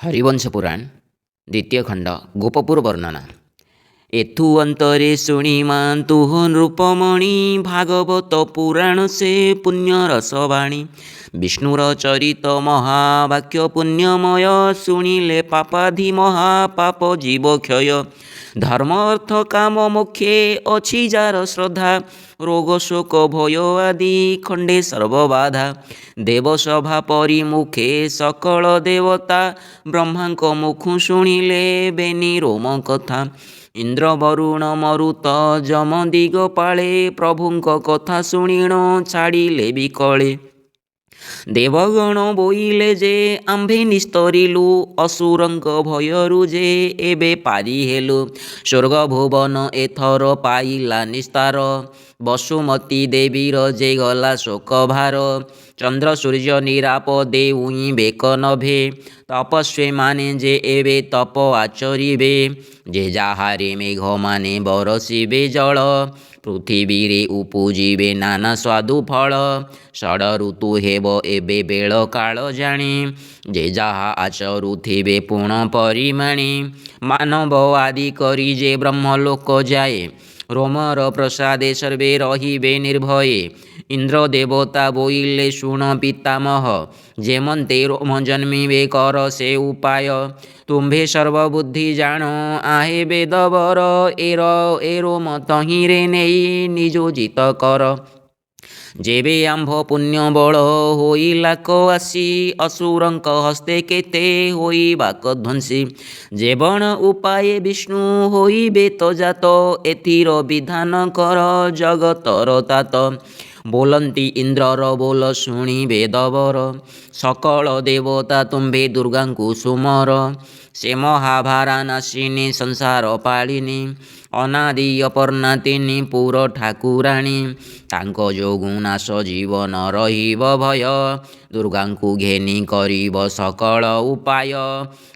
हरिवंश पुराण द्वितीय खंड गोपपुर वर्णना। एथु अंतरे शुणी मांतु नृपमणि भागवत पुराण से पुण्य रसवाणी। विष्णुर चरित महावाक्य पुण्यमय शुणिले पापाधि महापाप जीव क्षय। धर्म अर्थ काम मोक्षे अछि जार श्रद्धा रोग शोक भय आदि खंडे सर्वबाधा। देवसभा परिमुखे सकल देवता ब्रह्मांक मुखु शुणिले बेनी रोम कथा। इंद्र वरुण मरुत जम दिगपाले प्रभुंक कथा शुणिण छाड़िले विकले। देवगण बोइले जे आंभे निस्तरिलु असुरंक भयरु जे एबे पारी हेलु। स्वर्ग भुवन एथर पाइला निस्तार बसुमती देवीर जे गला शोक भार। चंद्र सूर्य निरापदे उई बेक नभे तपस्वी माने जे एबे तप आचरिबे। जे जाहारे मेघ माने बरसिबे जल पृथिवी रे उपुजिबे नाना स्वादु फल। षड ऋतु हेब एबे बेल काल जाणी जे जाहा आचरुथिबे पूर्ण परिमाणी। मानव आदि करी जे ब्रह्मलोक जाए रोमर प्रसादे सर्वे रहिबे निर्भये। इंद्र देवता बोइले शुण पितामह जेमंते रोम जन्मिबे कर से उपाय। तुम्भे सर्वबुद्धि जानो आहे बेदबर ए रोम तहिरे नेई निजोजित कर। जेबे आंभ पुण्य बल होई लाक आसी असुरंक हस्ते केते होई बाक ध्वंसी। जेबण उपाये विष्णु होई बेत जात एथिर विधान कर जगतर तात। बोलंती इंद्रर बोल शुणी बेदबर सकल देवता तुम्भे दुर्गांकु सुमर। से महाभारा नाशिनी संसार पालिनी अनादि अपर्णा तिनी पुर ठाकुराणी। तांको जोगु नाश जीवन रहिब भय दुर्गांकु घेनी करिब सकल उपाय।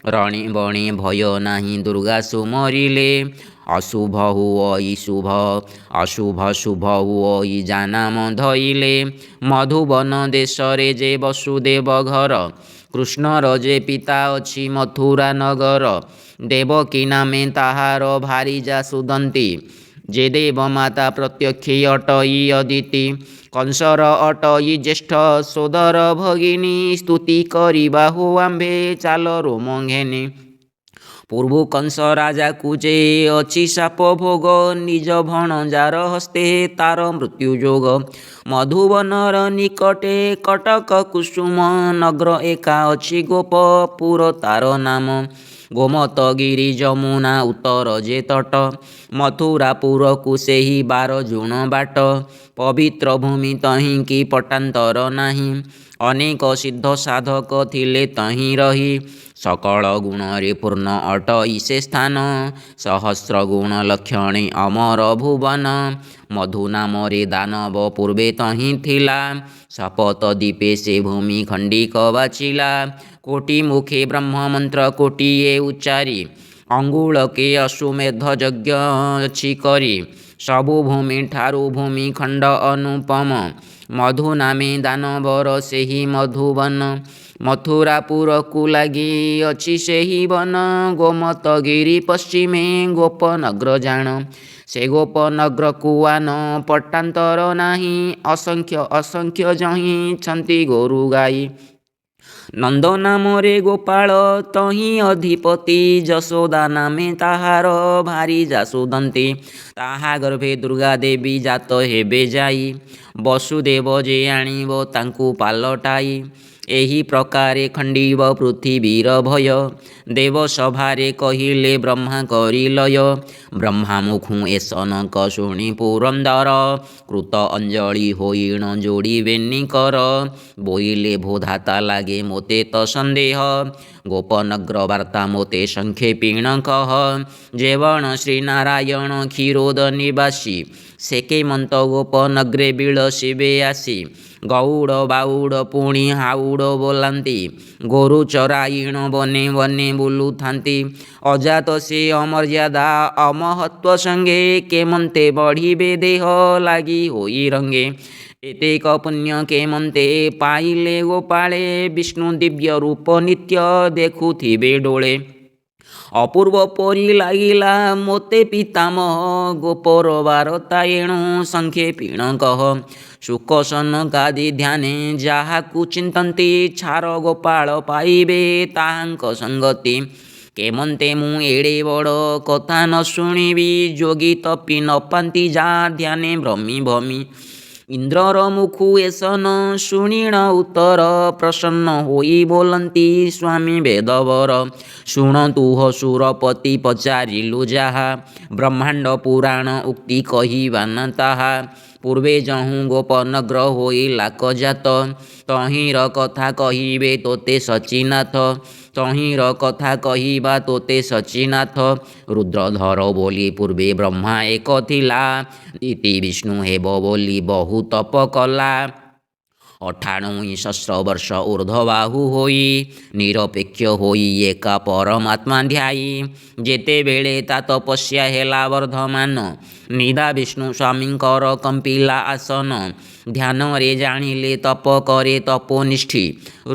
रणी बणी भय नाही दुर्गा सुमरिले अशुभ हुई शुभ अशुभ शुभ हुई जानाम धइले। मधुबन देशरे जे वसुदेव घर कृष्णर जे पिता अछि मथुरा नगर। देवकी नामे ताहार भारी जासुदंती जे देव माता प्रत्यक्षी अटई अदिति। कंसर अटई ज्येष्ठ सोदर भगिनी स्तुति करिबा हो आंभे चाल रोम घेनी। पूर्व कंस राजा कुजे अछि शाप भोग निज भणजार हस्ते तार मृत्यु जोग। मधुबनर निकटे कटक कुसुम नगर एका अछि गोपपुर तार नाम। गोमतगिरी जमुना उत्तर जे तट मथुरापुर को सेही 12 जुण बाट। पवित्र भूमि तहीं की पटांतर नाही अनेक सिद्ध साधक थिले तहीं रही। सकल गुण रे पूर्ण अटई से स्थान सहस्र गुण लक्षणे अमर भुवन। मधु नाम रे दानव पूर्वे तहीं थिला शपथ दीपे से भूमि खंडिक बाचिला। कोटि मुखे ब्रह्म मंत्र कोटिए उच्चारी अंगुलके अश्वमेध यज्ञ अछि करी। सबु भूमि ठारु भूमि खंड अनुपम मधु नामे दानवर सेही मधुबन। मथुरापुर को लागी अछि सेही वन गोमतगिरी पश्चिमे गोपनग्र जान। से गोपनग्र कुआन पट्टांतर नाही असंख्य असंख्य जहीं छंती गोरु गाई। नंद नाम रे गोपाल तहीं अधिपति जसोदा नामे ताहार भारी जासुदंती। ताहा गर्भे दुर्गा देवी जात हेबे जाई वसुदेव जे आनिब तांकु पालटाई। एही प्रकारे खंडिब पृथिवीर भय देव सभारे कहिले ब्रह्मा करी लय। ब्रह्मा मुखु एसनक शुणी पुरंदर कृत अंजलि होइण जोड़िबेनि कर। बोइले भोधाता लागे मोते त संदेह गोपनग्र वार्ता मोते संक्षेपीण कह। जेवण श्री नारायण क्षीरोद निवासी सेके मंत गोपनग्रे बिलसिबे आसी। ଗଉଡ଼ ବାଉଡ଼ ପୁଣି ହାଉଡ଼ ବୋଲାନ୍ତି। ଗୋରୁ ଚରାଇଣ ବନେ ବନେ ବୁଲୁଥାନ୍ତି। ଅଜାତ ସେ ଅମର୍ଯ୍ୟାଦା ଅମହତ୍ଵ ସଙ୍ଗେ କେମନ୍ତେ ବଢ଼ିବେ ଦେହ ଲାଗି ହୋଇ ରଙ୍ଗେ। ଏତେକ ପୁଣ୍ୟ କେମନ୍ତେ ପାଇଲେ ଗୋପାଳେ ବିଷ୍ଣୁ ଦିବ୍ୟ ରୂପ ନିତ୍ୟ ଦେଖୁଥିବେ ଡୋଳେ। ଅପୂର୍ବ ପରି ଲାଗିଲା ମୋତେ ପିତାମହ ଗୋପର ବାରତା ଏଣୁ ସଂକ୍ଷେପିଣ କହ। ସୁଖ ସନକାଦି ଧ୍ୟାନେ ଯାହାକୁ ଚିନ୍ତନ୍ତି ଛାର ଗୋପାଳ ପାଇବେ ତାହାଙ୍କ ସଙ୍ଗତି। କେମନ୍ତେ ମୁଁ ଏଡ଼େ ବଡ଼ କଥା ନ ଶୁଣିବି ଯୋଗୀ ତପି ନ ପାନ୍ତି ଯା ଧ୍ୟାନେ ଭ୍ରମି ଭମି। ଇନ୍ଦ୍ରର ମୁଖୁ ଏସନ ଶୁଣିଣ ଉତ୍ତର ପ୍ରସନ୍ନ ହୋଇ ବୋଲନ୍ତି ସ୍ୱାମୀ ବେଦବର। ଶୁଣନ୍ତୁ ହୋ ସୁରପତି ପଚାରିଲୁ ଯାହା ବ୍ରହ୍ମାଣ୍ଡ ପୁରାଣ ଉକ୍ତି କହିବା ନା ତାହା। ପୂର୍ବେ ଯହୁଁ ଗୋପନଗ୍ର ହୋଇ ଲାକଜାତ ତହିଁର କଥା କହିବେ ତୋତେ ସଚିନାଥ। ତହିଁର କଥା କହିବା ତୋତେ ସଚିନାଥ। ରୁଦ୍ରଧର ବୋଲି ପୂର୍ବେ ବ୍ରହ୍ମା ଏକ ଥିଲା ଇତି ବିଷ୍ଣୁ ହେବ ବୋଲି ବହୁ ତପ କଲା। 98 ସହସ୍ର ବର୍ଷ ଊର୍ଦ୍ଧ୍ୱବାହୁ ହୋଇ ନିରପେକ୍ଷ ହୋଇ ଏକା ପରମାତ୍ମା ଧ୍ୟାଇ ଯେତେବେଳେ ତା ତପସ୍ୟା ହେଲା ବର୍ଦ୍ଧମାନ ନିଦା ବିଷ୍ଣୁ ସ୍ୱାମୀଙ୍କର କମ୍ପିଲା ଆସନ। ଧ୍ୟାନରେ ଜାଣିଲେ ତପ କରେ ତପୋନିଷ୍ଠି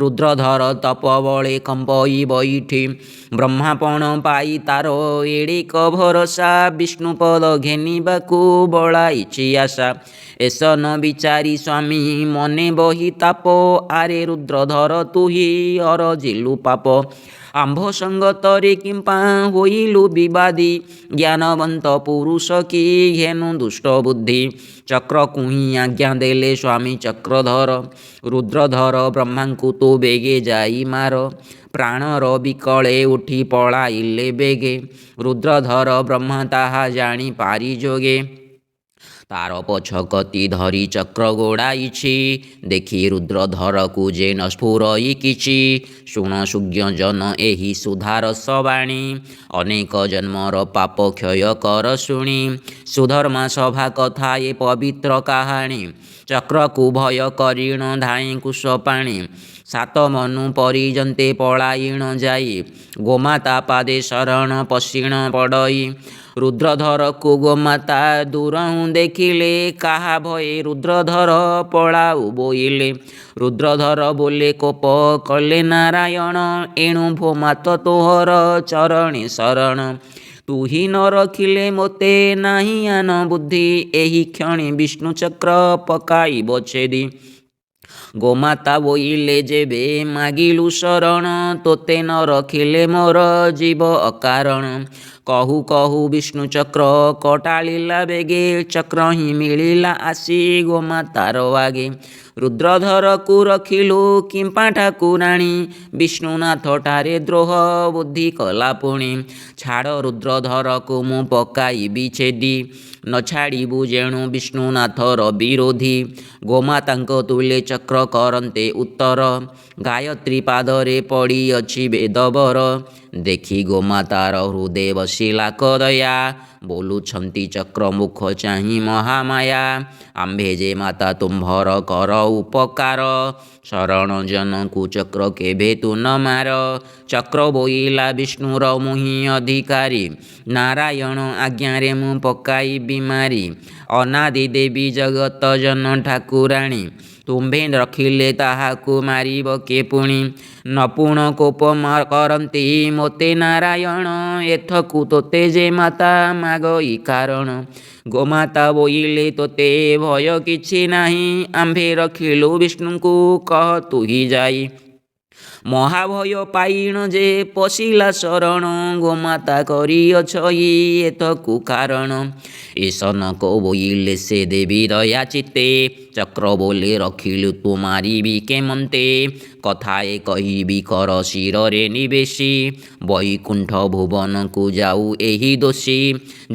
ରୁଦ୍ରଧର ତପ ବଳେ କମ୍ପଇ ବଇଠି। ବ୍ରହ୍ମାପଣ ପାଇ ତାର ଏଡ଼େକ ଭରସା ବିଷ୍ଣୁପଦ ଘେନିବାକୁ ବଳାଇଛି ଆଶା। ଏସନ ବିଚାରି ସ୍ୱାମୀ ମନେ ବହି ତାପ ଆରେ ରୁଦ୍ରଧର ତୁହି ଅରଜିଲୁ ପାପ। ଆମ୍ଭ ସଙ୍ଗତରେ କିମ୍ପା ହୋଇଲୁ ବିବାଦୀ ଜ୍ଞାନବନ୍ତ ପୁରୁଷ କି ଘେନୁ ଦୁଷ୍ଟ ବୁଦ୍ଧି। ଚକ୍ରକୁ ହିଁ ଆଜ୍ଞା ଦେଲେ ସ୍ୱାମୀ ଚକ୍ରଧର। ରୁଦ୍ରଧର ବ୍ରହ୍ମାଙ୍କୁ ତୁ ବେଗେ ଯାଇ ମାର। ପ୍ରାଣର ବିକଳେ ଉଠି ପଳାଇଲେ ବେଗେ। ରୁଦ୍ରଧର ବ୍ରହ୍ମା ତାହା ଜାଣି ପାରି ଯୋଗେ। ତାର ପଛକତି ଧରି ଚକ୍ର ଗୋଡ଼ାଇଛି ଦେଖି ରୁଦ୍ରଧରକୁ ଯେ ନ ସ୍ଫୁରଇ କିଛି। ଶୁଣ ସୁଜ୍ଞଜନ ଏହି ସୁଧାରସ ବାଣୀ ଅନେକ ଜନ୍ମର ପାପ କ୍ଷୟ କର ଶୁଣି। ସୁଧର୍ମା ସଭା କଥା ଏ ପବିତ୍ର କାହାଣୀ ଚକ୍ରକୁ ଭୟ କରିଣ ଧାଇଁ କୁଶ ପାଣି। ସାତ ମନୁ ପରିଜନ୍ତେ ପଳାଇଣ ଯାଇ ଗୋମାତା ପାଦେ ଶରଣ ପଶିଣ ପଡ଼ଇ। ରୁଦ୍ରଧରକୁ ଗୋମାତା ଦୂରହୁଁ ଦେଖିଲେ କାହା ଭୟେ ରୁଦ୍ରଧର ପଳାଉ ବୋଇଲେ। ରୁଦ୍ରଧର ବୋଲେ କୋପ କଲେ ନାରାୟଣ ଏଣୁ ଭୋମାତ ତୋହର ଚରଣେ ଶରଣ। ତୁହି ନ ରଖିଲେ ମୋତେ ନାହିଁ ଆନ ବୁଦ୍ଧି ଏହି କ୍ଷଣି ବିଷ୍ଣୁ ଚକ୍ର ପକାଇବ ଛେଦି। ଗୋମାତା ବୋଇଲେ ଯେବେ ମାଗିଲୁ ଶରଣ ତୋତେ ନ ରଖିଲେ ମୋର ଜୀବ ଅକାରଣ। କହୁ କହୁ ବିଷ୍ଣୁ ଚକ୍ର କଟାଳିଲା ବେଗେ ଚକ୍ର ହିଁ ମିଳିଲା ଆସି ଗୋମାତାର ଆଗେ। ରୁଦ୍ରଧରକୁ ରଖିଲୁ କିମ୍ପା ଠାକୁରାଣୀ ବିଷ୍ଣୁନାଥ ଠାରେ ଦ୍ରୋହ ବୁଦ୍ଧି କଲା ପୁଣି। ଛାଡ଼ ରୁଦ୍ରଧରକୁ ମୁଁ ପକାଇବି ଛେଦି ନ ଛାଡ଼ିବୁ ଯେଣୁ ବିଷ୍ଣୁନାଥର ବିରୋଧୀ। ଗୋମାତାଙ୍କ ତୁଲେ ଚକ୍ର କରନ୍ତେ ଉତ୍ତର ଗାୟତ୍ରୀ ପାଦରେ ପଡ଼ିଅଛି ବେଦବର। ଦେଖି ଗୋମାତାର ହୃଦେ ବସିଲା କଦୟା ବୋଲୁଛନ୍ତି ଚକ୍ର ମୁଖ ଚାହିଁ ମହାମାୟା। ଆମ୍ଭେ ଯେ ମାତା ତୁମ୍ଭର କର ଉପକାର ଶରଣ ଜନକୁ ଚକ୍ର କେବେ ତୁ ନ ମାର। ଚକ୍ର ବୋଇଲା ବିଷ୍ଣୁର ମୁହିଁ ଅଧିକାରୀ ନାରାୟଣ ଆଜ୍ଞାରେ ମୁଁ ପକାଇବି ମାରି। ଅନାଦି ଦେବୀ ଜଗତ ଜନ ଠାକୁରାଣୀ ତୁମ୍ଭେ ରଖିଲେ ତାହାକୁ ମାରିବ କେ ପୁଣି। ନପୁଣ କୋପ କରନ୍ତି ମୋତେ ନାରାୟଣ ଏଥକୁ ତୋତେ ଯେ ମାତା ମାଗଇ କାରଣ। ଗୋମାତା ବୋଇଲେ ତୋତେ ଭୟ କିଛି ନାହିଁ ଆମ୍ଭେ ରଖିଲୁ ବିଷ୍ଣୁଙ୍କୁ କହ ତୁହି ଯାଇ। ମହାଭୟ ପାଇଣ ଯେ ପଶିଲା ଶରଣ ଗୋମାତା କରିଅଛ ଏଥକୁ କାରଣ। ଏସନକ ବୋଇଲେ ସେ ଦେବୀ ଦୟା ଚିତ୍ତେ ଚକ୍ର ବୋଲେ ରଖିଲୁ ତୁ ମାରିବି କେମନ୍ତେ। କଥାଏ କହିବି କର ଶିରରେ ନିବେଶୀ ବୈକୁଣ୍ଠ ଭୁବନକୁ ଯାଉ ଏହି ଦୋଷୀ।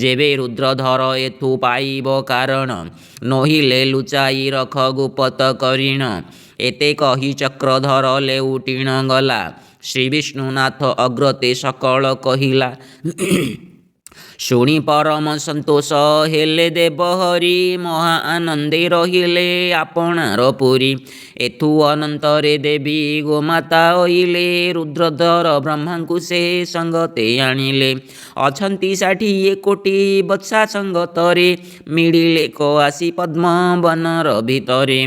ଯେବେ ରୁଦ୍ରଧର ଏଥୁ ପାଇବ କାରଣ ନୋହିଲେ ଲୁଚାଇ ରଖ ଗୁପତ କରିଣ। ଏତେ କହି ଚକ୍ରଧର ଲେଉଟିଣ ଗଲା ଶ୍ରୀ ବିଷ୍ଣୁନାଥ ଅଗ୍ରତେ ସକଳ କହିଲା। ଶୁଣି ପରମ ସନ୍ତୋଷ ହେଲେ ଦେବହରି, ମହା ଆନନ୍ଦେ ରହିଲେ ଆପଣାର ପୁରୀ। ଏଥୁ ଅନନ୍ତରେ ଦେବୀ ଗୋମାତା ଅଇଲେ, ରୁଦ୍ରଧର ବ୍ରହ୍ମାଙ୍କୁ ସେ ସଙ୍ଗତେ ଆଣିଲେ। ଅଛନ୍ତି 60 କୋଟି ବତ୍ସା ସଙ୍ଗତରେ, ମିଳିଲେ କ ଆସି ପଦ୍ମ ବନର ଭିତରେ।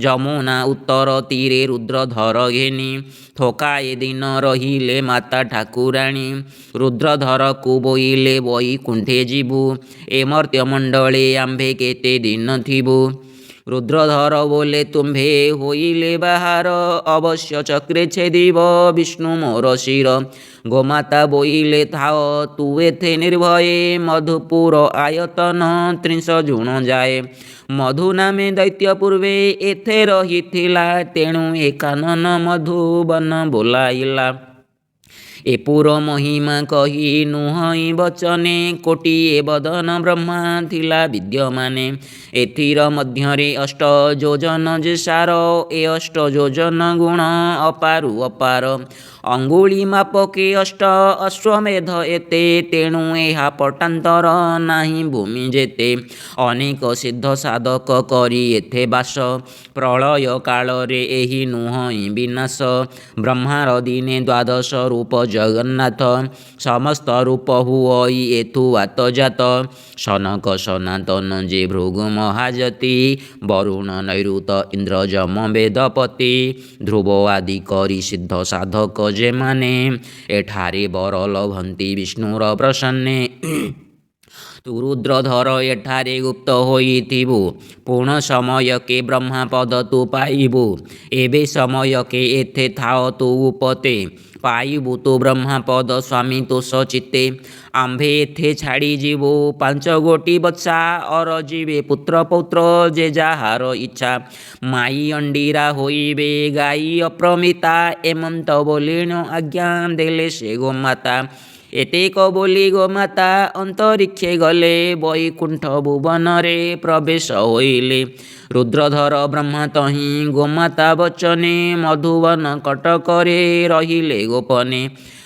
ଯମୁନା ଉତ୍ତର ତୀରେ ରୁଦ୍ରଧର ଘେନି, ଥୋକାଏ ଦିନ ରହିଲେ ମାତା ଠାକୁରାଣୀ। ରୁଦ୍ରଧରକୁ ବୋଇଲେ ବୈକୁଣ୍ଠେ ଯିବୁ, ଏ ମର୍ତ୍ତ୍ୟମଣ୍ଡଳେ ଆମ୍ଭେ କେତେ ଦିନ ଥିବୁ। ରୁଦ୍ରଧର ବୋଲେ ତୁମ୍ଭେ ହୋଇଲେ ବାହାର, ଅବଶ୍ୟ ଚକ୍ରେ ଛେଦିବ ବିଷ୍ଣୁ ମୋର ଶିର। ଗୋମାତା ବୋଇଲେ ଥାଅ ତୁ ଏଥେ ନିର୍ଭୟେ, ମଧୁପୁର ଆୟତନ 30 ଜୁଣ ଯାଏ। ମଧୁ ନାମେ ଦୈତ୍ୟ ପୂର୍ବେ ଏଥେ ରହିଥିଲା, ତେଣୁ ଏ କାନନ ମଧୁବନ ବୋଲାଇଲା। ଏ ପୁର ମହିମା କହି ନୁହଁଇ ବଚନେ, କୋଟିଏ ବଦନ ବ୍ରହ୍ମା ଥିଲା ବିଦ୍ୟମାନେ। ଏଥିର ମଧ୍ୟରେ 8 ଯୋଜନ ଯେ ସାର, ଏ 8 ଯୋଜନ ଗୁଣ ଅପାରୁ ଅପାର। ଅଙ୍ଗୁଳି ମାପକେ 8 ଅଶ୍ୱମେଧ ଏତେ, ତେଣୁ ଏହା ପଟାନ୍ତର ନାହିଁ ଭୂମି ଯେତେ। ଅନେକ ସିଦ୍ଧ ସାଧକ କରି ଏଥେ ବାସ, ପ୍ରଳୟ କାଳରେ ଏହି ନୁହଁଇ ବିନାଶ। ବ୍ରହ୍ମାର ଦିନେ 12 ରୂପ ଜଗନ୍ନାଥ, ସମସ୍ତ ରୂପ ହୁଅଇ ଏଥୁ ଆତଜାତ। ସନକ ସନାତନ ଯେ ଭୃଗୁ ମହାଜତି, ବରୁଣ ନୈଋତ ଇନ୍ଦ୍ର ଯମ ବେଦପତି। ଧ୍ରୁବ ଆଦି କରି ସିଦ୍ଧ ସାଧକ ଯେମାନେ, ଏଠାରେ ବର ଲଭନ୍ତି ବିଷ୍ଣୁର ପ୍ରସନ୍ନେ। ତୁ ରୁଦ୍ରଧର ଏଠାରେ ଗୁପ୍ତ ହୋଇଥିବୁ, ପୁଣ ସମୟକେ ବ୍ରହ୍ମାପଦ ତୁ ପାଇବୁ। ଏବେ ସମୟକେ ଏଥେ ଥାଅ ତୁ ଉପତେ, ପାଇବୁ ତୁ ବ୍ରହ୍ମାପଦ ସ୍ୱାମୀ ତୋଷ ଚିତ୍ତେ। ଆମ୍ଭେ ଏଥେ ଛାଡ଼ି ଯିବୁ 5 ଗୋଟି ବତ୍ସା, ଅର ଯିବେ ପୁତ୍ର ପୌତ୍ର ଯେ ଯାହାର ଇଚ୍ଛା। ମାଇ ଅଣ୍ଡିରା ହୋଇବେ ଗାଈ ଅପ୍ରମିତା, ଏମନ୍ତ ବୋଲିଣ ଆଜ୍ଞା ଦେଲେ ସେ ଗୋମାତା। ଏତେକ ବୋଲି ଗୋମାତା ଅନ୍ତରିକ୍ଷେ ଗଲେ, ବୈକୁଣ୍ଠ ଭୁବନରେ ପ୍ରବେଶ ହୋଇଲେ। ରୁଦ୍ରଧର ବ୍ରହ୍ମା ତହିଁ ଗୋମାତା ବଚନେ, ମଧୁବନ କଟକରେ ରହିଲେ ଗୋପନେ।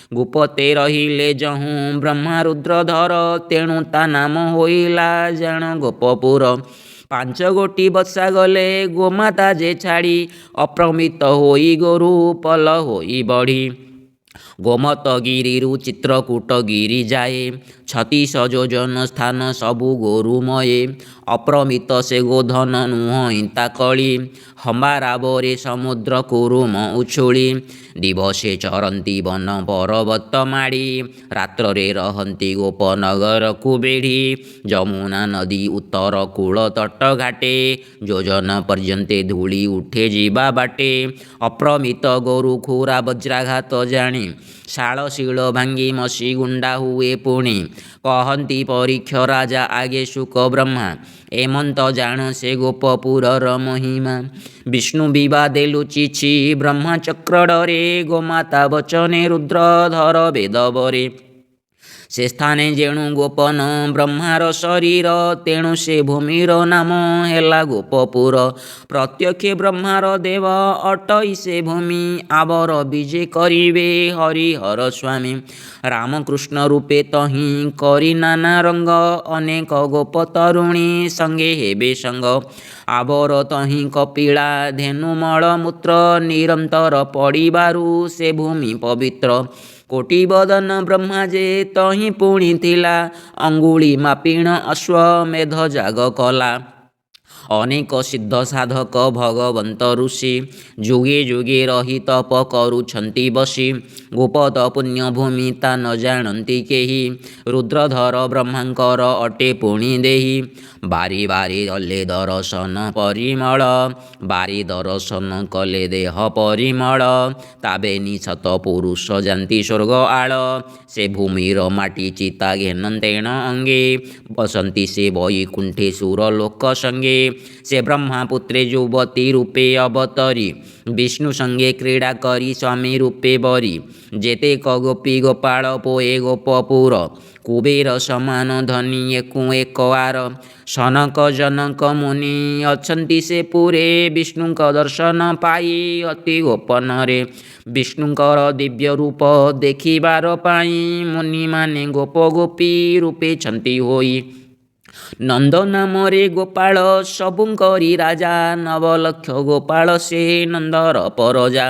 ଗୁପତେ ରହିଲେ ଯହୁଁ ବ୍ରହ୍ମା ରୁଦ୍ରଧର, ତେଣୁ ତା ନାମ ହୋଇଲା ଜାଣ ଗୋପପୁର। 5 ଗୋଟି ବତ୍ସା ଗଲେ ଗୋମାତା ଯେ ଛାଡ଼ି, ଅପ୍ରମିତ ହୋଇ ଗୋରୁ ପଲ ହୋଇ ବଢ଼ି। ଗୋମତଗିରିରୁ ଚିତ୍ରକୂଟଗିରି ଯାଏ, 36 ଯୋଜନ ସ୍ଥାନ ସବୁ ଗୋରୁମୟେ। ଅପ୍ରମିତ ସେ ଗୋଧନ ନୁହଁଇ ତା କଳି, ହମ୍ବାରାବରେ ସମୁଦ୍ର କୁରୁମ ଉଛୁଳି। ଦିବସେ ଚରନ୍ତି ବନ ପରବତ ମାଡ଼ି, ରାତ୍ରରେ ରହନ୍ତି ଗୋପନଗରକୁ ବେଢ଼ି। ଯମୁନା ନଦୀ ଉତ୍ତର କୂଳ ତଟ ଘାଟେ, ଯୋଜନ ପର୍ଯ୍ୟନ୍ତେ ଧୂଳି ଉଠେ ଯିବା ବାଟେ। ଅପ୍ରମିତ ଗୋରୁ ଖୁରା ବଜ୍ରାଘାତ ଜାଣି, ଶାଳ ଶିଳ ଭାଙ୍ଗି ମସି ଗୁଣ୍ଡା ହୁଏ ପୁଣି। କହନ୍ତି ପରୀକ୍ଷ ରାଜା ଆଗେ ଶୁକ ବ୍ରହ୍ମା, ଏମନ୍ତ ଜାଣ ସେ ଗୋପପୁରର ମହିମା। ବିଷ୍ଣୁ ବିବାଦେ ଲୁଚିଛି ବ୍ରହ୍ମା ଚକ୍ରଡରେ, ଗୋମାତା ବଚନେ ରୁଦ୍ରଧର ବେଦବରେ। ସେ ସ୍ଥାନେ ଯେଣୁ ଗୋପନ ବ୍ରହ୍ମାର ଶରୀର, ତେଣୁ ସେ ଭୂମିର ନାମ ହେଲା ଗୋପପୁର। ପ୍ରତ୍ୟକ୍ଷେ ବ୍ରହ୍ମାର ଦେବ ଅଟଇ ସେ ଭୂମି, ଆବର ବିଜେ କରିବେ ହରିହର ସ୍ୱାମୀ। ରାମକୃଷ୍ଣ ରୂପେ ତହିଁ କରି ନାନା ରଙ୍ଗ, ଅନେକ ଗୋପ ତରୁଣୀ ସଙ୍ଗେ ହେବେ ସଙ୍ଗ। ଆବର ତହିଁ କପିଳା ଧେନୁ ମଳମୂତ୍ର, ନିରନ୍ତର ପଡ଼ିବାରୁ ସେ ଭୂମି ପବିତ୍ର। କୋଟି ବଦନ ବ୍ରହ୍ମା ଯେ ତହିଁ ପୁଣି ଥିଲା, ଅଙ୍ଗୁଳି ମାପିଣ ଅଶ୍ୱମେଧ ଯାଗ କଲା। ଅନେକ ସିଦ୍ଧ ସାଧକ ଭଗବନ୍ତ ଋଷି, ଯୁଗେ ଯୁଗେ ରହି ତପ କରୁଛନ୍ତି ବସି। ଗୋପଦ ପୁଣ୍ୟଭୂମି ତା ନ ଜାଣନ୍ତି କେହି, ରୁଦ୍ରଧର ବ୍ରହ୍ମାଙ୍କର ଅଟେ ପୁଣି ଦେହି। ବାରି ବାରି ଗଲେ ଦରଶନ ପରିମଳ, ବାରି ଦରଶନ କଲେ ଦେହ ପରିମଳ। ତାବେନି ସତ ପୁରୁଷ ଯାନ୍ତି ସ୍ୱର୍ଗ ଆଳ, ସେ ଭୂମିର ମାଟି ଚିତା ଘେନନ୍ତେଣ ଅଙ୍ଗେ। ବସନ୍ତି ସେ ବୈକୁଣ୍ଠେ ସୁର ଲୋକ ସଙ୍ଗେ, ସେ ବ୍ରହ୍ମାପୁତ୍ରେ ଯୁବତୀ ରୂପେ ଅବତରି। ବିଷ୍ଣୁ ସଙ୍ଗେ କ୍ରୀଡ଼ା କରି ସ୍ୱାମୀ ରୂପେ ବରି। ଯେତେକ ଗୋପୀ ଗୋପାଳ ପୋଏ ଗୋପପୁର। କୁବେର ସମାନ ଧନୀ ଏକୁ ଏକ ବାର। ସନକ ଜନକ ମୁନି ଅଛନ୍ତି ସେ ପୁରେ। ବିଷ୍ଣୁଙ୍କ ଦର୍ଶନ ପାଇ ଅତି ଗୋପନରେ। ବିଷ୍ଣୁଙ୍କର ଦିବ୍ୟ ରୂପ ଦେଖିବାର ପାଇଁ ମୁନିମାନେ ଗୋପ ଗୋପୀ ରୂପେଛନ୍ତି ହୋଇ। ନନ୍ଦ ନାମରେ ଗୋପାଳ ସବୁଙ୍କରି ରାଜା। ନବଲକ୍ଷ ଗୋପାଳ ସେ ନନ୍ଦର ପରଜା।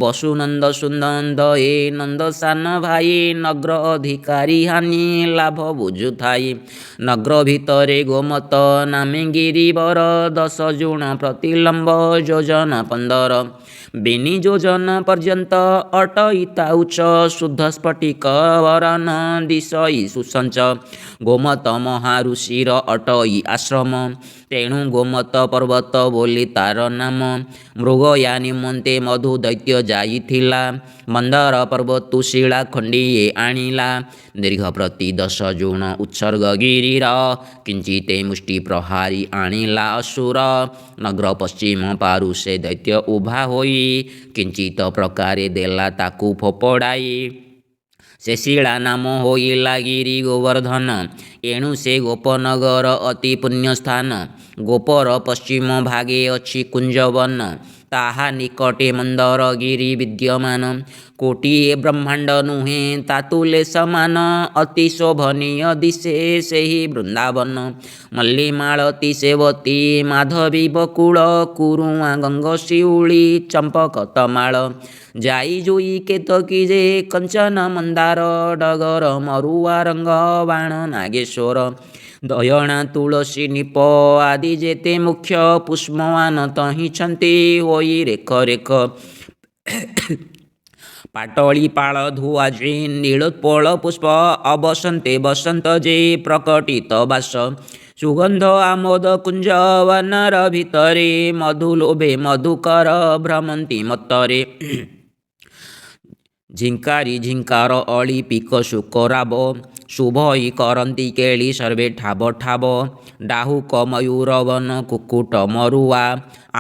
ବସୁନନ୍ଦ ସୁନନ୍ଦ ଏ ନନ୍ଦ ସାନ ଭାଇ। ନଗ୍ର ଅଧିକାରୀ ହାନି ଲାଭ ବୁଝୁଥାଇ। ନଗ୍ର ଭିତରେ ଗୋମତ ନାମେ ଗିରିବର। 10 ଜୁଣ ପ୍ରତିଲମ୍ବ ଯୋଜନ 15। ବେନି ଯୋଜନ ପର୍ଯ୍ୟନ୍ତ ଅଟଇତା ଉଚ୍ଚ। ଶୁଦ୍ଧ ସ୍ଫଟିକ ବରନ ଦିଶଇ ସୁସଞ୍ଚ। ଗୋମତ ମହାଋଷିର ଅଟଇ ଆଶ୍ରମ। ତେଣୁ ଗୋମତ ପର୍ବତ ବୋଲି ତାର ନାମ। ମୃଗୟା ନିମନ୍ତେ ମଧୁ ଦୈତ୍ୟ ଯାଇଥିଲା। ମନ୍ଦାର ପର୍ବତୁ ଶିଳା ଖଣ୍ଡିଏ ଆଣିଲା। ଦୀର୍ଘ ପ୍ରତି 10 ଜୁଣ ଉତ୍ସର୍ଗ ଗିରିର। କିଞ୍ଚିତେ ମୁଷ୍ଟି ପ୍ରହାରୀ ଆଣିଲା ଅସୁର। ନଗ୍ର ପଶ୍ଚିମ ପାରୁ ସେ ଦୈତ୍ୟ ଉଭା ହୋଇ। କିଞ୍ଚିତ ପ୍ରକାରେ ଦେଲା ତାକୁ ଫୋପଡ଼ାଇ। ସେ ଶିଳା ନାମ ହୋଇଲା ଗିରି ଗୋବର୍ଦ୍ଧନ। ଏଣୁ ସେ ଗୋପନଗର ଅତି ପୁଣ୍ୟସ୍ଥାନ। ଗୋପର ପଶ୍ଚିମ ଭାଗେ ଅଛି କୁଞ୍ଜବନ। ତାହା ନିକଟେ ମନ୍ଦର ଗିରି ବିଦ୍ୟମାନ। କୋଟିଏ ବ୍ରହ୍ମାଣ୍ଡ ନୁହେଁ ତାତୁଲେ ସମାନ। ଅତି ଶୋଭନୀୟ ଦିଶେ ସେହି ବୃନ୍ଦାବନ। ମଲ୍ଲି ମାଳତୀ ସେବତୀ ମାଧବୀ ବକୁଳ। କୁରୁଆ ଗଙ୍ଗଶିଉଳି ଚମ୍ପକ ତମାଳ। ଯାଇ ଜୁଇ କେତକୀ ଯେ କଞ୍ଚନ ମନ୍ଦାର। ଡଗର ମରୁଆ ରଙ୍ଗ ବାଣ ନାଗେଶ୍ୱର। ଦୟଣା ତୁଳସୀ ନିପ ଆଦି ଯେତେ ମୁଖ୍ୟ। ପୁଷ୍ପମାନ ତହିଁଛନ୍ତି ହୋଇ ରେଖ ରେଖ। ପାଟଳି ପାଳ ଧୁଆ ଯେ ନୀଳୋତ୍ପଳ ପୁଷ୍ପ। ଅବସନ୍ତେ ବସନ୍ତ ଯେ ପ୍ରକଟିତ ବାସ। ସୁଗନ୍ଧ ଆମୋଦ କୁଞ୍ଜ ବନର ଭିତରେ। ମଧୁ ଲୋଭେ ମଧୁକର ଭ୍ରମନ୍ତି ମତରେ। ଝିଙ୍କାରି ଝିଙ୍କାର ଅଳି ପିକ ଶୁକରାବ। ଶୁଭଇ କରନ୍ତି କେଳି ସର୍ବେ ଠାବ ଠାବ। ଡାହୁକ ମୟୂର ବନ କୁକୁଟ ମରୁଆ।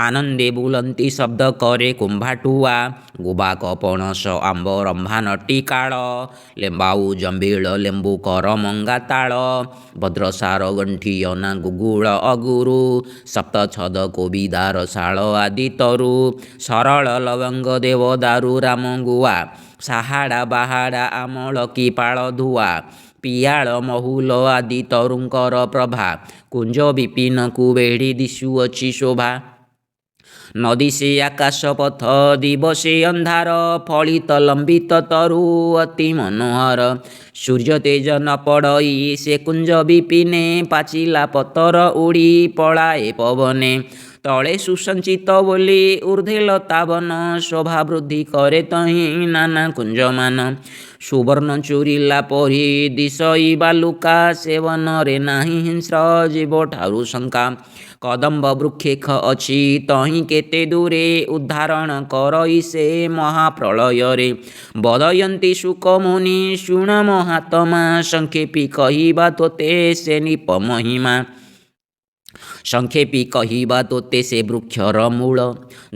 ଆନନ୍ଦେ ବୁଲନ୍ତି ଶବ୍ଦ କରେ କୁମ୍ଭାଟୁଆ। ଗୁବାକ ପଣସ ଆମ୍ବ ରମ୍ଭା ନଟିକାଳ। ଲେମ୍ବାଉ ଜମ୍ବିଳ ଲେମ୍ବୁ କର ମଙ୍ଗା ତାଳ। ଭଦ୍ରସାର ଗଣ୍ଠି ଅନା ଗୁଗୁଳ ଅଗୁରୁ। ସପ୍ତ ଛଦ କୋବିଦାର ଶାଳ ଆଦି ତରୁ। ସରଳ ଲବଙ୍ଗ ଦେବଦାରୁ ରାମ ଗୁଆ। ସାହାଡ଼ା ବାହାଡ଼ା ଆମଳକି ପାଳ ଧୁଆ। ପିଆଳ ମହୁଲ ଆଦି ତରୁଙ୍କର ପ୍ରଭା। କୁଞ୍ଜ ବିପିନକୁ ବେଢ଼ି ଦିଶୁଅଛି ଶୋଭା। ନଦୀ ସେ ଆକାଶ ପଥ ଦିବସେ ଅନ୍ଧାର। ଫଳିତ ଲମ୍ବିତ ତରୁ ଅତି ମନୋହର। ସୂର୍ଯ୍ୟ ତେଜ ନ ପଡ଼ଇ ସେ କୁଞ୍ଜ ବିପିନେ। ପାଚିଲା ପତର ଉଡ଼ି ପଳାଏ ପବନେ। ତଳେ ସୁସଞ୍ଚିତ ବୋଲି ଊର୍ଦ୍ଧ୍ୱେ ଲତାବନ। ଶୋଭା ବୃଦ୍ଧି କରେ ତହିଁ ନାନା କୁଞ୍ଜମାନ। ସୁବର୍ଣ୍ଣ ଚୁରିଲା ପରି ଦିଶଇ ବାଲୁକା। ସେବନରେ ନାହିଁ ହିଂସ୍ର ଜୀବ ଠାରୁ ଶଙ୍କା। କଦମ୍ବ ବୃକ୍ଷେଖ ଅଛି ତହିଁ କେତେ ଦୂରେ। ଉଦ୍ଧାରଣ କରଇ ସେ ମହାପ୍ରଳୟରେ। ବଦୟନ୍ତି ଶୁକ ମୁନି ଶୁଣ ମହାତ୍ମା। ସଂକ୍ଷେପି କହିବା ତୋତେ ସେ ନିପ ମହିମା। ସଂକ୍ଷେପି କହିବା ତୋତେ ସେ ବୃକ୍ଷର ମୂଳ।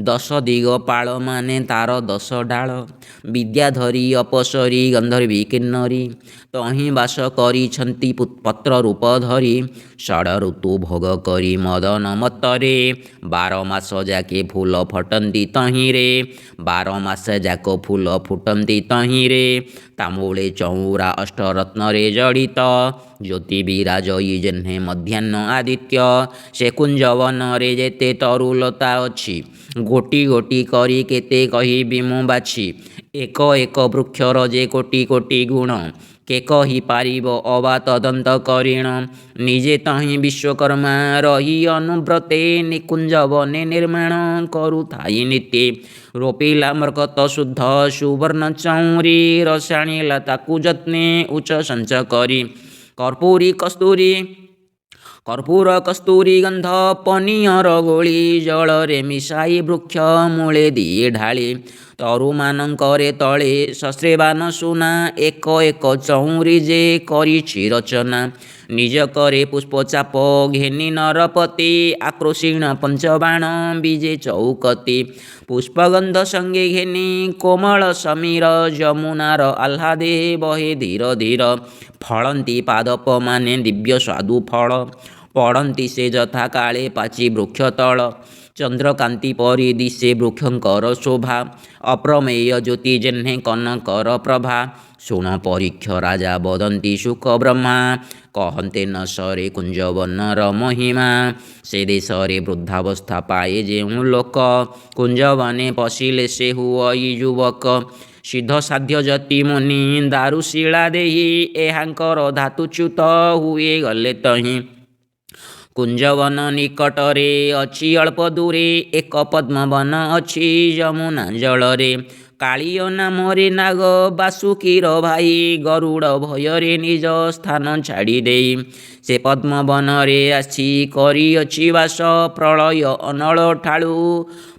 10 ଦିଗପାଳ ମାନେ ତାର 10 ଡାଳ। ବିଦ୍ୟାଧରୀ ଅପସରୀ ଗନ୍ଧର୍ବୀ କିନ୍ନରୀ। ତହିଁ ବାସ କରିଛନ୍ତି ପତ୍ର ରୂପ ଧରି। ଷଡ଼ ଋତୁ ଭୋଗ କରି ମଦନ ମତ୍ତରେ। 12 ମାସ ଯାକେ ଫୁଲ ଫଟନ୍ତି ତହିଁରେ। 12 ମାସ ଯାକ ଫୁଲ ଫୁଟନ୍ତି ତହିଁରେ। ତାମୂଳେ ଚଉରା ଅଷ୍ଟରତ୍ନରେ ଜଡ଼ିତ। ଜ୍ୟୋତି ବିରାଜଇ ଯେହ୍ନେ ମଧ୍ୟାହ୍ନ ଆଦିତ୍ୟ। ସେ କୁଞ୍ଜବନରେ ଯେତେ ତରୁଲତା ଅଛି। ଗୋଟି ଗୋଟି କରି କେତେ କହିବି ମୁଁ ବାଛି। ଏକ ଏକ ବୃକ୍ଷର ଯେ କୋଟି କୋଟି ଗୁଣ। କେ କହି ପାରିବ ଅବା ତଦନ୍ତ କରିଣ। ନିଜେ ତହିଁ ବିଶ୍ୱକର୍ମା ରହି ଅନୁବ୍ରତେ। ନିକୁଞ୍ଜବନେ ନିର୍ମାଣ କରୁଥାଇ ନିତ୍ୟେ। ରୋପିଲା ମର୍କତ ଶୁଦ୍ଧ ସୁବର୍ଣ୍ଣ ଚଉଁରୀ। ରସାଣିଲା ତାକୁ ଯତ୍ନେ ଉଚ୍ଚ ସଞ୍ଚ କରି। କର୍ପୂର କସ୍ତୁରୀ ଗନ୍ଧ ପନିଅର ଗୋଳି। ଜଳରେ ମିଶାଇ ବୃକ୍ଷ ମୂଳେ ଦିଏ ଢାଳି। ତରୁମାନଙ୍କରେ ତଳେ ସଶ୍ରେବାନ ସୁନା ଏକ ଏକ ଚଉଁରୀ ଯେ କରିଛି ରଚନା। ନିଜ କରେ ପୁଷ୍ପଚାପ ଘେନି ନରପତି ଆକ୍ରୋଶୀଣ ପଞ୍ଚବାଣ ବିଜେ ଚଉକତି। ପୁଷ୍ପଗନ୍ଧ ସଙ୍ଗେ ଘେନି କୋମଳ ସମୀର ଯମୁନାର ଆହ୍ଲାଦେ ବହେ ଧୀର ଧୀର। ଫଳନ୍ତି ପାଦପମାନେ ଦିବ୍ୟ ସ୍ୱାଦୁ ଫଳ ପଡ଼ନ୍ତି ସେ ଯଥା କାଳେ ପାଚି ବୃକ୍ଷ ତଳ। ଚନ୍ଦ୍ରକାନ୍ତି ପରି ଦିଶେ ବୃକ୍ଷଙ୍କର ଶୋଭା ଅପ୍ରମେୟ ଜ୍ୟୋତି ଯେହ୍ନେ କନକର ପ୍ରଭା। ଶୁଣ ପରୀକ୍ଷ ରାଜା ବଦନ୍ତି ଶୁକ ବ୍ରହ୍ମା କହନ୍ତେ ନ ସରେ କୁଞ୍ଜବନର ମହିମା। ସେ ଦେଶରେ ବୃଦ୍ଧାବସ୍ଥା ପାଏ ଯେଉଁ ଲୋକ କୁଞ୍ଜବନେ ପଶିଲେ ସେ ହୁଅଇ ଯୁବକ। ସିଦ୍ଧ ସାଧ୍ୟ ଯତି ମୁନି ଦାରୁଶିଳା ଦେଇ ଏହାଙ୍କର ଧାତୁଚ୍ୟୁତ ହୁଏ ଗଲେ ତହିଁ। କୁଞ୍ଜବନ ନିକଟରେ ଅଛି ଅଳ୍ପ ଦୂରେ ଏକ ପଦ୍ମବନ ଅଛି ଯମୁନା ଜଳରେ। କାଳିୟ ନାମରେ ନାଗ ବାସୁକୀର ଭାଇ ଗରୁଡ଼ ଭୟରେ ନିଜ ସ୍ଥାନ ଛାଡ଼ି ଦେଇ ସେ ପଦ୍ମବନରେ ଆସି କରିଅଛି ବାସ।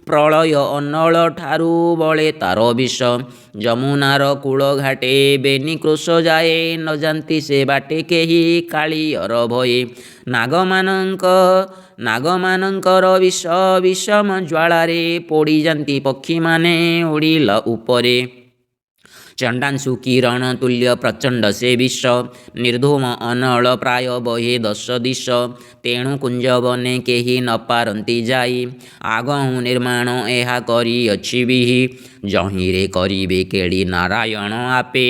ପ୍ରଳୟ ଅନଳ ଠାରୁ ବଳେ ତାର ବିଷ। ଯମୁନାର କୂଳ ଘାଟେ ବେନି କୃଶ ଯାଏ ନ ଯାନ୍ତି ସେ ବାଟେ କେହି କାଳିୟର ଭୟେ। ନାଗମାନଙ୍କର ବିଷ ବିଷମ ଜ୍ୱାଳାରେ ପୋଡ଼ିଯାନ୍ତି ପକ୍ଷୀମାନେ ଉଡ଼ିଲା ଉପରେ। ଚଣ୍ଡାଂଶୁ କିରଣ ତୁଲ୍ୟ ପ୍ରଚଣ୍ଡ ସେ ବିଷ ନିର୍ଧୂମ ଅନଳ ପ୍ରାୟ ବହେ 10 ଦିଶ। ତେଣୁ କୁଞ୍ଜବନେ କେହି ନ ପାରନ୍ତି ଯାଇ ଆଗହୁଁ ନିର୍ମାଣ ଏହା କରିଅଛି ବିହି। ଯହିଁରେ କରିବେ କେଳି ନାରାୟଣ ଆପେ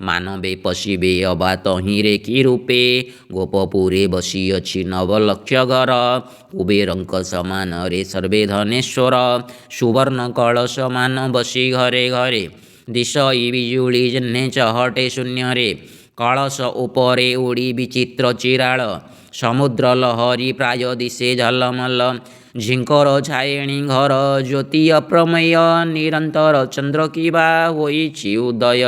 ମାନବେ ପଶିବେ ଅବା ତହିଁରେ କି ରୂପେ। ଗୋପପୁରେ ବସିଅଛି ନବଲକ୍ଷ ଘର କୁବେରଙ୍କ ସମାନରେ ସର୍ବେ ଧନେଶ୍ୱର। ସୁବର୍ଣ୍ଣ କଳସ ମାନ ବସି ଘରେ ଘରେ ଦିଶଇ ବିଜୁଳି ଯେହ୍ନେ ଚହଟେ ଶୂନ୍ୟରେ। କଳସ ଉପରେ ଉଡ଼ି ବିଚିତ୍ର ଚିରାଳ ସମୁଦ୍ର ଲହରୀ ପ୍ରାୟ ଦିଶେ ଝଲମଲ। ଝିଙ୍କର ଛାଏଣି ଘର ଜ୍ୟୋତି ଅପ୍ରମେୟ ନିରନ୍ତର ଚନ୍ଦ୍ର କିବା ହୋଇଛି ଉଦୟ।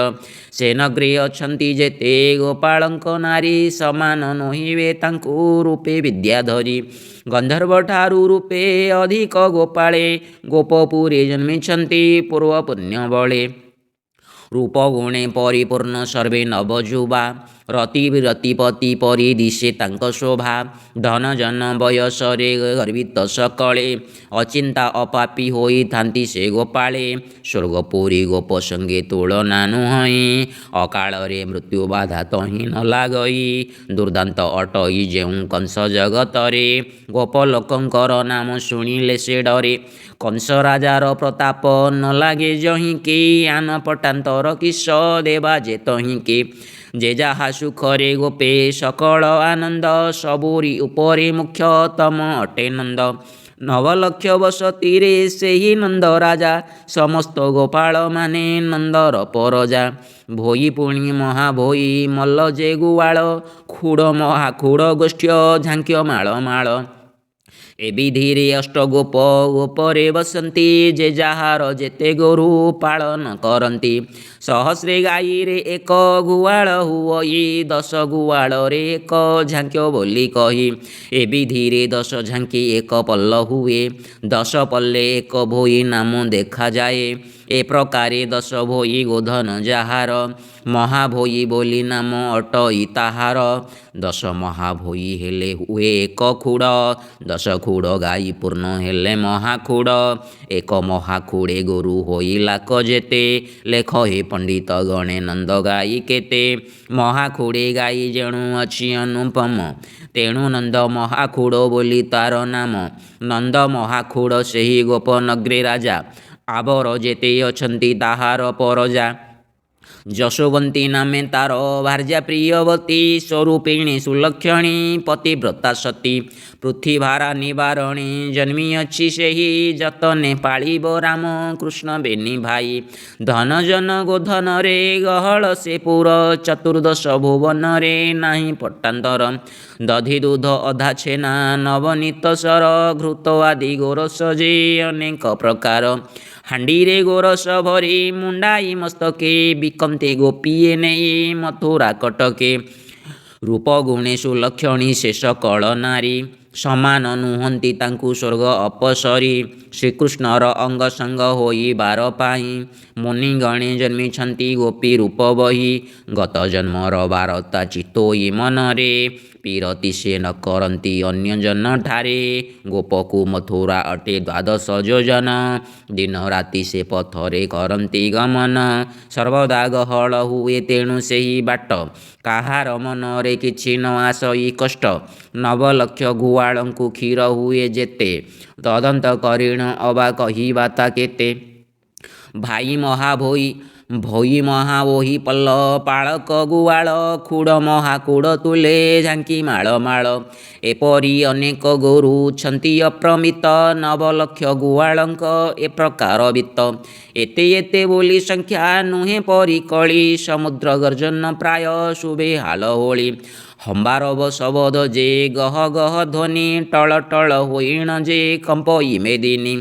ସେ ନଗ୍ରେ ଅଛନ୍ତି ଯେତେ ଗୋପାଳଙ୍କ ନାରୀ ସମାନ ନୋହିବେ ତାଙ୍କୁ ରୂପେ ବିଦ୍ୟାଧରୀ। ଗନ୍ଧର୍ବଠାରୁ ରୂପେ ଅଧିକ ଗୋପାଳେ ଗୋପପୁରେ ଜନ୍ମିଛନ୍ତି ପୂର୍ବ ପୁଣ୍ୟ ବଳେ। ରୂପ ଗୁଣେ ପରିପୂର୍ଣ୍ଣ ସର୍ବେ ନବଯୁବା ରତିପତି ପରି ଦିଶେ ତାଙ୍କ ଶୋଭା। ଧନ ଜନ ବୟସରେ ଗର୍ବିତ ସକଳେ ଅଚିନ୍ତା ଅପାପୀ ହୋଇଥାନ୍ତି ସେ ଗୋପାଳେ। ସ୍ୱର୍ଗପୁରୀ ଗୋପ ସଙ୍ଗେ ତୁଳନା ନୁହଁଇ ଅକାଳରେ ମୃତ୍ୟୁ ବାଧା ତହିଁ ନ ଲାଗଇ। ଦୁର୍ଦାନ୍ତ ଅଟଇ ଯେଉଁ କଂସ ଜଗତରେ ଗୋପଲୋକଙ୍କର ନାମ ଶୁଣିଲେ ସେ ଡରେ। କଂସ ରାଜାର ପ୍ରତାପ ନ ଲାଗେ ଯହିଁକି ଆନ ପଟାନ୍ତର କିସ ଦେବା ଯେ ତହିଁକି। ଯେ ଯାହା ସୁଖରେ ଗୋପେ ସକଳ ଆନନ୍ଦ ସବୁରି ଉପରେ ମୁଖ୍ୟତମ ଅଟେ ନନ୍ଦ। ନବଲକ୍ଷ ବସତିରେ ସେହି ନନ୍ଦ ରାଜା ସମସ୍ତ ଗୋପାଳମାନେ ନନ୍ଦର ପରଜା। ଭୋଇ ପୁଣି ମହାଭୋଇ ମଲ୍ଲ ଯେ ଗୁଆଳ ଖୁଡ଼ ମହାଖୁଡ଼ ଗୋଷ୍ଠ୍ୟ ଝାଙ୍କ୍ୟ ମାଳ ମାଳ। ଏ ବିଧିରେ ଅଷ୍ଟଗୋପ ଗୋପରେ ବସନ୍ତି ଯେ ଯାହାର ଯେତେ ଗୋରୁ ପାଳନ କରନ୍ତି। ସହସ୍ରେ ଗାଈରେ ଏକ ଗୁଆଳ ହୁଅଇ 10 ଗୁଆଳରେ ଏକ ଝାଙ୍କ୍ୟ ବୋଲି କହି। ଏ ବିଧିରେ 10 ଝାଙ୍କି ଏକ ପଲ୍ଲ ହୁଏ 10 ପଲ୍ଲେ ଏକ ଭୋଇ ନାମ ଦେଖାଯାଏ। ଏ ପ୍ରକାରେ 10 ଭୋଇ ଗୋଧନ ଯାହାର ମହାଭୋଇ ବୋଲି ନାମ ଅଟଇ ତାହାର। 10 ମହାଭୋଇ ହେଲେ ହୁଏ ଏକ ଖୁଡ଼ 10 ଖୁଡ଼ ଗାଈ ପୂର୍ଣ୍ଣ ହେଲେ ମହାଖୁଡ଼। ଏକ ମହାଖୁଡ଼େ ଗୋରୁ ହୋଇ ଲାକ ଯେତେ ଲେଖ ହେ ପଣ୍ଡିତ ଗଣେ ନନ୍ଦ ଗାଈ କେତେ। ମହାଖୁଡ଼େ ଗାଈ ଯେଣୁ ଅଛି ଅନୁପମ ତେଣୁ ନନ୍ଦ ମହାଖୁଡ଼ ବୋଲି ତାର ନାମ। ନନ୍ଦ ମହାଖୁଡ଼ ସେହି ଗୋପନଗ୍ରେ ରାଜା ଆବର ଯେତେ ଅଛନ୍ତି ତାହାର ପରଜା। ଯଶୋବନ୍ତୀ ନାମେ ତାର ଭାର୍ଯ୍ୟା ପ୍ରିୟବତୀ ସ୍ୱରୂପିଣୀ ସୁଲକ୍ଷଣୀ ପତିବ୍ରତା ସତୀ। ପୃଥିଭାରା ନିବାରଣୀ ଜନ୍ମିଅଛି ସେହି ଯତନେ ପାଳିବ ରାମ କୃଷ୍ଣ ବେନି ଭାଇ। ଧନ ଜନ ଗୋଧନରେ ଗହଳ ସେ ପୁର ଚତୁର୍ଦ୍ଦଶ ଭୁବନରେ ନାହିଁ ପଟାନ୍ତର। ଦଧି ଦୁଧ ଅଧା ଛେନା ନବନୀତ ସର ଘୃତ ଆଦି ଗୋରସ ଯେ ଅନେକ ପ୍ରକାର। ହାଣ୍ଡିରେ ଗୋରସ ଭରି ମୁଣ୍ଡାଇ ମସ୍ତକେ ବିକନ୍ତେ ଗୋପୀଏ ନେଇ ମଥୁରା କଟକେ। ରୂପ ଗୁଣେ ସୁଲକ୍ଷଣୀ ସେ ସକଳ ନାରୀ ସମାନ ନୁହନ୍ତି ତାଙ୍କୁ ସ୍ୱର୍ଗ ଅପସରି। ଶ୍ରୀକୃଷ୍ଣର ଅଙ୍ଗ ସଙ୍ଗ ହୋଇବାର ପାଇଁ ମୁନିଗଣେ ଜନ୍ମିଛନ୍ତି ଗୋପୀ ରୂପ ବହି ଗତ ଜନ୍ମର ବାରତା ଚିତୋଇ ମନରେ ପିରତି ସେ ନ କରନ୍ତି ଅନ୍ୟଜନ ଠାରେ ଗୋପକୁ ମଥୁରା ଅଟେ ଦ୍ୱାଦଶ ଯୋଜନ ଦିନ ରାତି ସେ ପଥରେ କରନ୍ତି ଗମନ ସର୍ବଦା ଗହଳ ହୁଏ ତେଣୁ ସେହି ବାଟ କାହାର ମନରେ କିଛି ନ ଆସଇ କଷ୍ଟ ନବଲକ୍ଷ ଗୁଆଳଙ୍କୁ କ୍ଷୀର ହୁଏ ଯେତେ ତଦନ୍ତ କରିଣ ଅବା କହିବା ତା କେତେ ଭାଇ ଭୋଇ ମହାବୋହି ପଲ୍ଲ ପାଳକ ଗୁଆଳ ଖୁଡ଼ ମହାକୁଡ଼ ତୁଲେ ଝାଙ୍କି ମାଳ ମାଳ ଏପରି ଅନେକ ଗୋରୁ ଛନ୍ତି ଅପ୍ରମିତ ନବଲକ୍ଷ ଗୁଆଳଙ୍କ ଏ ପ୍ରକାର ବିତ୍ତ ଏତେ ଏତେ ବୋଲି ସଂଖ୍ୟା ନୁହେଁ ପରିକଳି ସମୁଦ୍ର ଗର୍ଜନ ପ୍ରାୟ ଶୁଭେ ହାଲ ହୋଳି ହମ୍ବାର ଶବଦ ଯେ ଗହ ଗହ ଧ୍ୱନି ଟଳ ଟଳ ହୋଇଣ ଯେ କମ୍ପଇ ମେଦିନୀ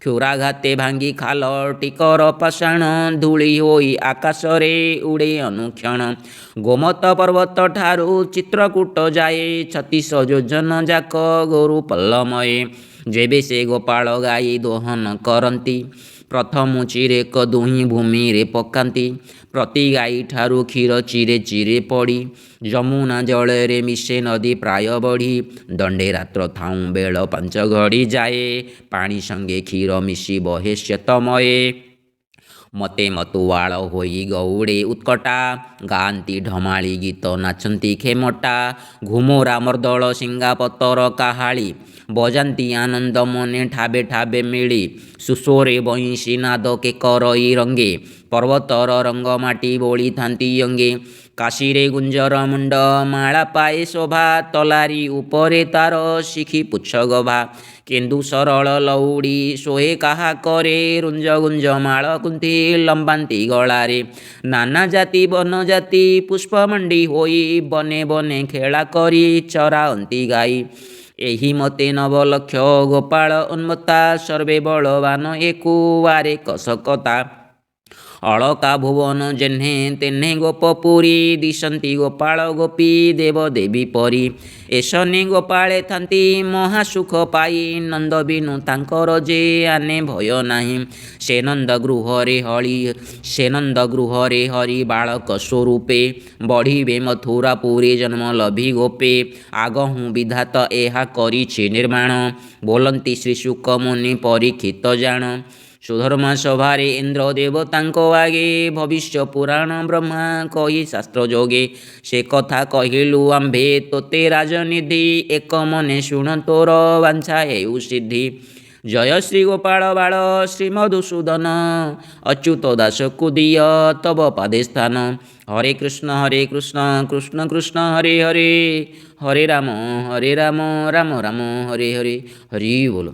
କ୍ଷୁରାଘାତେ ଭାଙ୍ଗି ଖାଲ ଟିକର ପାଷାଣ ଧୂଳି ହୋଇ ଆକାଶରେ ଉଡ଼େ ଅନୁକ୍ଷଣ ଗୋମତ ପର୍ବତ ଠାରୁ ଚିତ୍ରକୂଟ ଯାଏ 36 ଯୋଜନ ଯାକ ଗୋରୁ ପଲ୍ଲମୟେ ଯେବେ ସେ ଗୋପାଳ ଗାଈ ଦୋହନ କରନ୍ତି ପ୍ରଥମ ଚିରେକ ଦୁହିଁ ଭୂମିରେ ପକାନ୍ତି ପ୍ରତି ଗାଈ ଠାରୁ କ୍ଷୀର ଚିରେ ଚିରେ ପଡ଼ି ଯମୁନା ଜଳରେ ମିଶେ ନଦୀ ପ୍ରାୟ ବଢ଼ି ଦଣ୍ଡେ ରାତ୍ର ଥାଉଁ ବେଳ 5 ଘଡ଼ି ଯାଏ ପାଣି ସଙ୍ଗେ କ୍ଷୀର ମିଶି ବହେ ଶ୍ଵେତମୟେ ମତେ ମତୁଆଳ ହୋଇ ଗଉଡ଼େ ଉତ୍କଟା ଗାଆନ୍ତି ଢମାଳି ଗୀତ ନାଚନ୍ତି ଖେମଟା ଘୁମୁରା ମର୍ଦ୍ଦଳ ସିଙ୍ଗା ପତର କାହାଳି ବଜାନ୍ତି ଆନନ୍ଦ ମନେ ଠାବେ ଠାବେ ମିଳି ସୁସ୍ୱରେ ବଇଁଶୀ ନାଦ କେକରଇ ରଙ୍ଗେ ପର୍ବତର ରଙ୍ଗ ମାଟି ବୋଳିଥାନ୍ତି ଅଙ୍ଗେ କାଶୀରେ ଗୁଞ୍ଜର ମୁଣ୍ଡ ମାଳା ପାଏ ଶୋଭା ତଲାରି ଉପରେ ତାର ଶିଖି ପୁଚ୍ଛ ଗଭା କେନ୍ଦୁ ସରଳ ଲଉଡ଼ି ଶୋହେ କାହା କରେ ରୁଞ୍ଜ ଗୁଞ୍ଜ ମାଳ କୁନ୍ଥି ଲମ୍ବାନ୍ତି ଗଳାରେ ନାନା ଜାତି ବନଜାତି ପୁଷ୍ପମଣ୍ଡି ହୋଇ ବନେ ବନେ ଖେଳା କରି ଚରାଅନ୍ତି ଗାଈ ଏହି ମତେ ନବଲକ୍ଷ ଗୋପାଳ ଉନ୍ମତ୍ତା ସର୍ବେ ବଳବାନ ଏକୁବାରେ କସକତା ଅଳକା ଭୁବନ ଯେହ୍ନେ ତେହ୍ନେ ଗୋପପୁରୀ ଦିଶନ୍ତି ଗୋପାଳ ଗୋପୀ ଦେବ ଦେବୀ ପରି ଏସନେ ଗୋପାଳେ ଥାନ୍ତି ମହାସୁଖ ପାଇ ନନ୍ଦ ବିନୁ ତାଙ୍କର ଯେ ଆନେ ଭୟ ନାହିଁ ସେ ନନ୍ଦ ଗୃହରେ ହରି ବାଳକ ସ୍ୱରୂପେ ବଢ଼ିବେ ମଥୁରା ପୁରୀ ଜନ୍ମ ଲଭି ଗୋପେ ଆଗହୁଁ ବିଧାତ ଏହା କରିଛି ନିର୍ମାଣ ବୋଲନ୍ତି ଶ୍ରୀ ଶୁକ ମୁନି ପରୀକ୍ଷିତ ଜାଣ ସୁଧର୍ମା ସଭାରେ ଇନ୍ଦ୍ର ଦେବତାଙ୍କ ଆଗେ ଭବିଷ୍ୟ ପୁରାଣ ବ୍ରହ୍ମା କହି ଶାସ୍ତ୍ର ଯୋଗେ ସେ କଥା କହିଲୁ ଆମ୍ଭେ ତୋତେ ରାଜନିଧି ଏକ ମନେ ଶୁଣ ତୋର ବାଞ୍ଛା ହେଉ ସିଦ୍ଧି ଜୟ ଶ୍ରୀ ଗୋପାଳ ବାଳ ଶ୍ରୀ ମଧୁସୂଦନ ଅଚ୍ୟୁତ ଦାସକୁ ଦିଅ ତବ ପାଦେ ସ୍ଥାନ ହରେ କୃଷ୍ଣ କୃଷ୍ଣ କୃଷ୍ଣ ହରେ ହରେ ହରେ ରାମ ରାମ ରାମ ହରେ ହରେ ହରି ବୋଲ।